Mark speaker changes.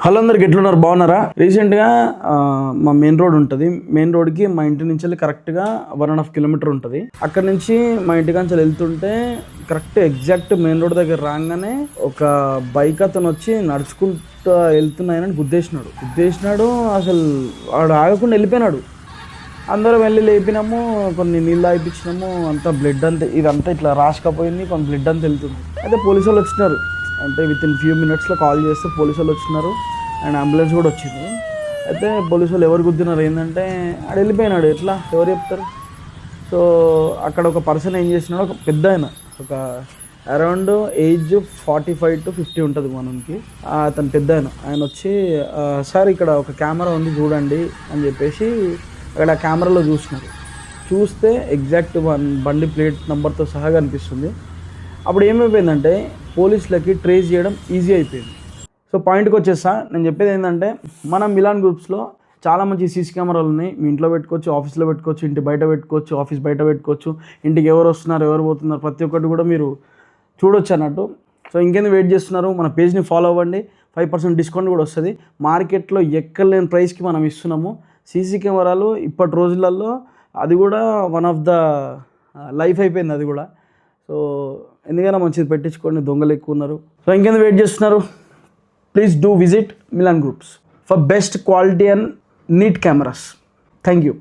Speaker 1: Hello అందరికి ఎట్లున్నారు, బాగున్నారా? రీసెంట్గా మా మెయిన్ రోడ్ ఉంటుంది. మెయిన్ రోడ్కి మా ఇంటి నుంచి వెళ్ళి కరెక్ట్గా 1.5 కిలోమీటర్ ఉంటుంది. అక్కడ నుంచి మా ఇంటి నుంచి వెళ్తుంటే కరెక్ట్ ఎగ్జాక్ట్ మెయిన్ రోడ్ దగ్గర రాగానే ఒక బైక్ అతను వచ్చి నడుచుకుంటూ వెళ్తున్నాయని గుద్దేసినాడు. అసలు వాడు ఆగకుండా వెళ్ళిపోయినాడు. అందరం వెళ్ళి లేపినాము, కొన్ని నీళ్ళు తాగిపించినాము. అంతా బ్లడ్ అంతా ఇదంతా ఇట్లా రాసుకపోయింది, కొన్ని బ్లడ్ అంతా వెళ్తుంది. అయితే పోలీసు వాళ్ళు వచ్చినారు. అంటే వితిన్ ఫ్యూ మినిట్స్లో కాల్ చేస్తే పోలీసు వాళ్ళు వచ్చినారు అండ్ అంబులెన్స్ కూడా వచ్చింది. అయితే పోలీసు వాళ్ళు ఎవరు గుద్దినారు ఏంటంటే ఆడు వెళ్ళిపోయినాడు. ఎట్లా ఎవరు చెప్తారు? సో అక్కడ ఒక పర్సన్ ఏం చేసినాడు, ఒక పెద్ద ఆయన, ఒక అరౌండ్ ఏజ్ 45 to 50 ఉంటుంది మనకి. అతను పెద్ద ఆయన వచ్చి సార్ ఇక్కడ ఒక కెమెరా ఉంది చూడండి అని చెప్పేసి అక్కడ కెమెరాలో చూస్తే ఎగ్జాక్ట్ బండి ప్లేట్ నెంబర్తో సహా కనిపిస్తుంది. అప్పుడు ఏమైపోయిందంటే పోలీసులకి ట్రేస్ చేయడం ఈజీ అయిపోయింది. సో పాయింట్కి వచ్చేస్తా. నేను చెప్పేది ఏంటంటే మన మిలాన్ గ్రూప్స్లో చాలా మంచి సీసీ కెమెరాలు ఉన్నాయి. మీ ఇంట్లో పెట్టుకోవచ్చు, ఆఫీస్లో పెట్టుకోవచ్చు, ఇంటి బయట పెట్టుకోవచ్చు, ఆఫీస్ బయట పెట్టుకోవచ్చు. ఇంటికి ఎవరు వస్తున్నారు, ఎవరు పోతున్నారు, ప్రతి ఒక్కటి కూడా మీరు చూడొచ్చు అన్నట్టు. సో ఇంకేంది వెయిట్ చేస్తున్నారు? మన పేజ్ని ఫాలో అవ్వండి. 5% డిస్కౌంట్ కూడా వస్తుంది. మార్కెట్లో ఎక్కలేని ప్రైస్కి మనం ఇస్తున్నాము సీసీ కెమెరాలు. ఇప్పటి రోజులలో అది కూడా వన్ ఆఫ్ ద లైఫ్ అయిపోయింది అది కూడా. సో ఎందుకైనా మంచిది పెట్టించుకోండి, దొంగలు ఎక్కువ ఉన్నారు. సో ఇంకేంది వెయిట్ చేస్తున్నారు? Please do visit Milan groups for best quality and neat cameras. Thank you.